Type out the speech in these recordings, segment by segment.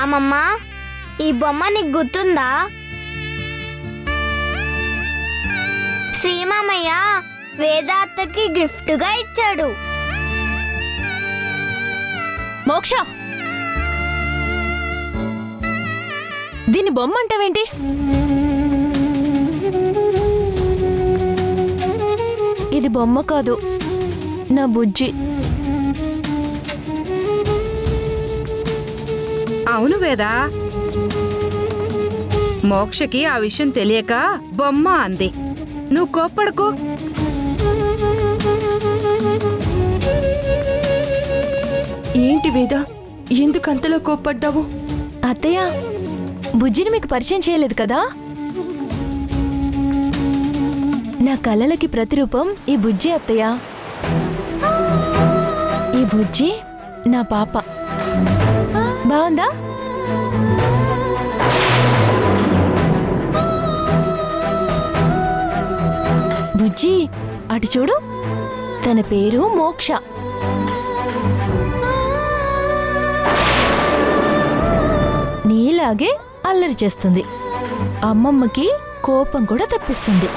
అమ్మమ్మ ఈ బొమ్మ నీకు గుర్తుందా? శ్రీమామయ్య వేదాత్తకి గిఫ్ట్గా ఇచ్చాడు. మోక్ష, దీని బొమ్మ అంటావేంటి? ఇది బొమ్మ కాదు, నా బుజ్జి. అవును వేదా, మోక్షకి ఆ విషయం తెలియక బొమ్మ అంది. నువ్వు కోప్పడకు. ఏంటి వేదా, ఎందుకు అంతలో కోప్పడ్డావు? అత్తయ్య, బుజ్జిని మీకు పరిచయం చేయలేదు కదా? నా కలలకి ప్రతిరూపం ఈ బుజ్జి అత్తయ్య. ఈ బుజ్జి నా పాప. బాగుందా? బుజ్జి అటు చూడు, తన పేరు మోక్ష. నీలాగే అల్లరి చేస్తుంది, అమ్మమ్మకి కోపం కూడా తెప్పిస్తుంది.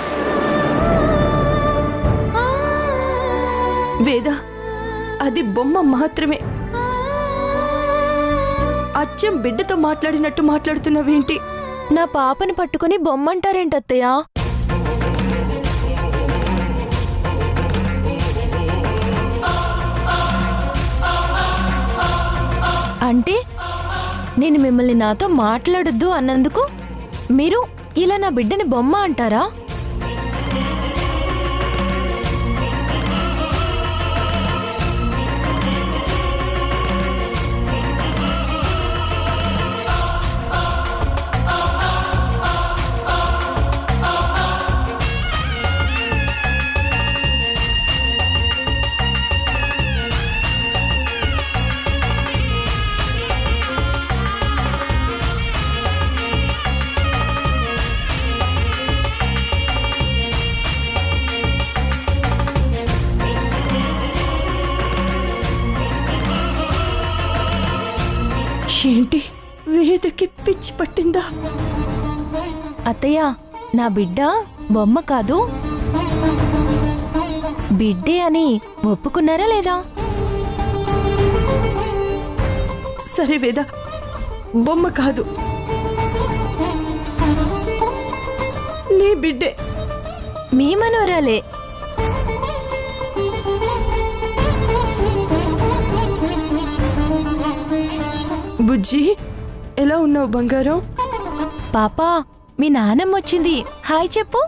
వేదా, అది బొమ్మ మాత్రమే. అచ్చం బిడ్డతో మాట్లాడినట్టు మాట్లాడుతున్నావేంటి? నా పాపని పట్టుకుని బొమ్మంటారేంటత్తయ్య? అంటే నేను మిమ్మల్ని నాతో మాట్లాడొద్దు అన్నందుకు మీరు ఇలా నా బిడ్డని బొమ్మ అంటారా? ఏంటి, వేదకి పిచ్చి పట్టిందా? అత్తయ్య, నా బిడ్డ బొమ్మ కాదు, బిడ్డే అని ఒప్పుకున్నారా లేదా? సరే వేద, బొమ్మ కాదు, నీ బిడ్డే. మీ మనవరాలే. బుజ్జి, ఎలా ఉన్నావు బంగారం? పాపా, మీ నాన్నమ్మ వచ్చింది, హాయ్ చెప్పు.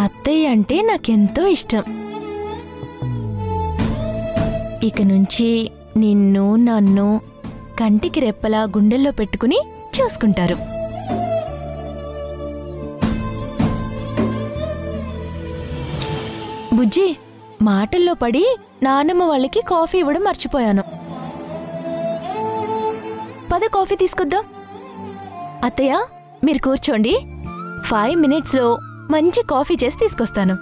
అత్తయ్య అంటే నాకెంతో ఇష్టం. ఇక నుంచి నిన్ను నన్ను కంటికి రెప్పలా గుండెల్లో పెట్టుకుని చూసుకుంటారు. బుజ్జి, మాటల్లో పడి నాన్నమ్మ వాళ్ళకి కాఫీ ఇవ్వడం మర్చిపోయాను. పద కాఫీ తీసుకొద్దాం. అత్తయ్య, మీరు కూర్చోండి, 5 minutesలో మంచి కాఫీ చేసి తీసుకొస్తాను.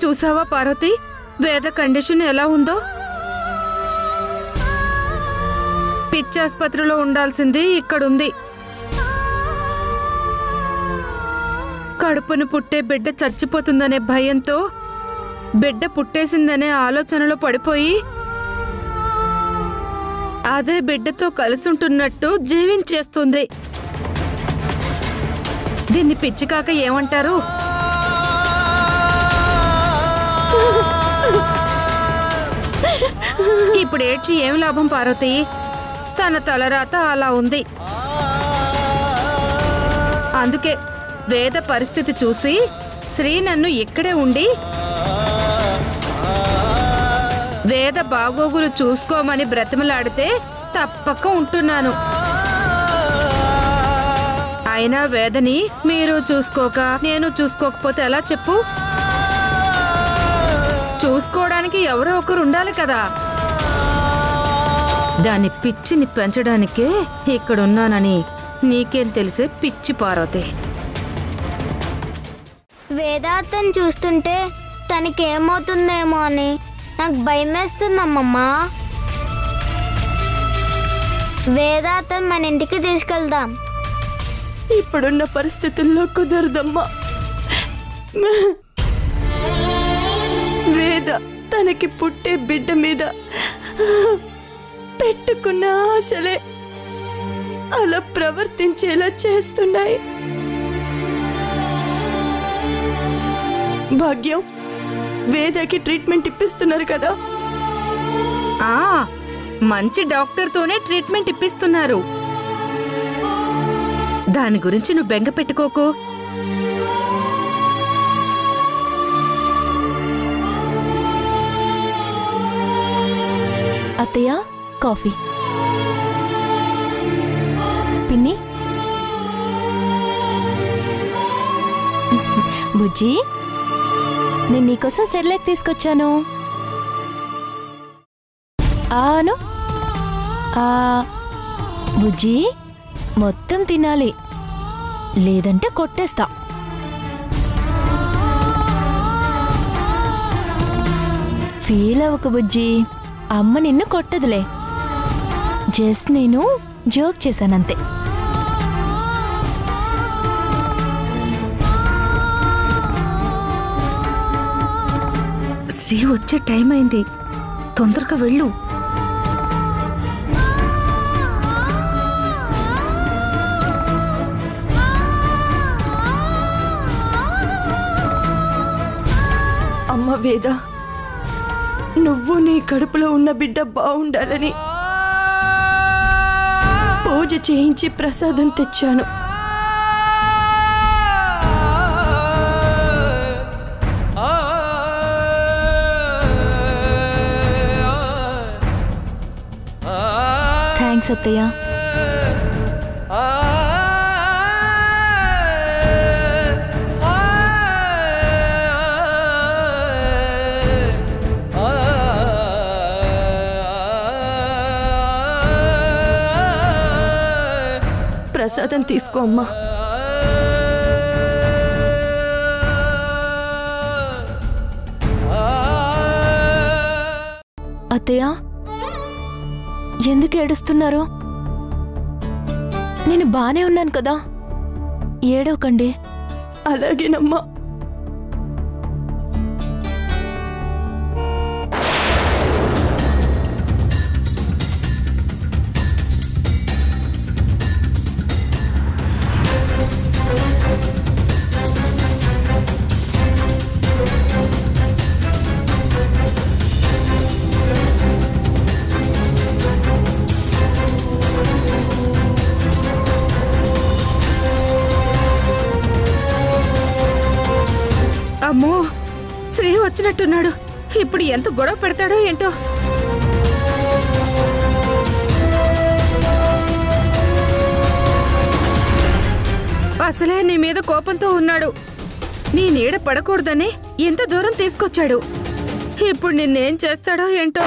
చూసావా పార్వతి, వేద కండిషన్ ఎలా ఉందో? పిచ్చాసుపత్రిలో ఉండాల్సింది ఇక్కడుంది. కడుపును పుట్టే బిడ్డ చచ్చిపోతుందనే భయంతో బిడ్డ పుట్టేసిందనే ఆలోచనలో పడిపోయి అదే బిడ్డతో కలిసుంటున్నట్టు జీవించేస్తుంది. దీన్ని పిచ్చి కాక ఏమంటారు? ఇప్పుడు ఏడ్చి ఏమి లాభం పార్వతి? తన తలరాత అలా ఉంది. అందుకే వేద పరిస్థితి చూసి శ్రీ నన్ను ఇక్కడే ఉండి వేద బాగోగులు చూసుకోమని బ్రతిమలాడితే తప్పక ఉంటున్నాను. అయినా వేదని మీరు చూసుకోక నేను చూసుకోకపోతే ఎలా చెప్పు? చూసుకోవడానికి ఎవరో ఒకరు ఉండాలి కదా. దాని పిచ్చిని పెంచడానికే ఇక్కడున్నానని నీకేం తెలిసే పిచ్చి పార్వతి. వేదాంతం చూస్తుంటే తనకేమవుతుందేమో అని నాకు భయమేస్తుందమ్మమ్మా. వేదాంతం మన ఇంటికి తీసుకెళ్దాం. ఇప్పుడున్న పరిస్థితుల్లో కుదరదమ్మా. వేద తనకి పుట్టే బిడ్డ మీద పెట్టుకున్న ఆశలే అలా ప్రవర్తించేలా చేస్తున్నాయి. భాగ్యం, వేదకి ట్రీట్మెంట్ ఇప్పిస్తున్నారు కదా? మంచి డాక్టర్తోనే ట్రీట్మెంట్ ఇప్పిస్తున్నారు. దాని గురించి నువ్వు బెంగ పెట్టుకోకు. అత్తయ్య, కాఫీ. పిన్ని, బుజ్జి, నేను నీకోసం సెర్లాక్ తీసుకొచ్చాను. ఆను బుజ్జి, మొత్తం తినాలి, లేదంటే కొట్టేస్తా. ఫీల్ అవ్వకు బుజ్జి, అమ్మ నిన్ను కొట్టదులే. జస్ట్ నేను జోక్ చేశానంతే. శ్రీ వచ్చే టైం అయింది, తొందరగా వెళ్ళు. అమ్మ వేద, నువ్వు నీ కడుపులో ఉన్న బిడ్డ బాగుండాలని పూజ చేయించి ప్రసాదం తెచ్చాను. థ్యాంక్స్ అత్తయ్య. ప్రసాదం తీసుకో అమ్మా. అత్తయ్య, ఎందుకు ఏడుస్తున్నారు? నేను బానే ఉన్నాను కదా, ఏడవకండి. అలాగేనమ్మా. అమ్మో, శ్రీ వచ్చినట్టున్నాడు. ఇప్పుడు ఎంత గొడవ పెడతాడో ఏంటో. అసలే నీ మీద కోపంతో ఉన్నాడు. నీ నీడ పడకూడదని ఎంత దూరం తీసుకొచ్చాడు. ఇప్పుడు నిన్నేం చేస్తాడో ఏంటో.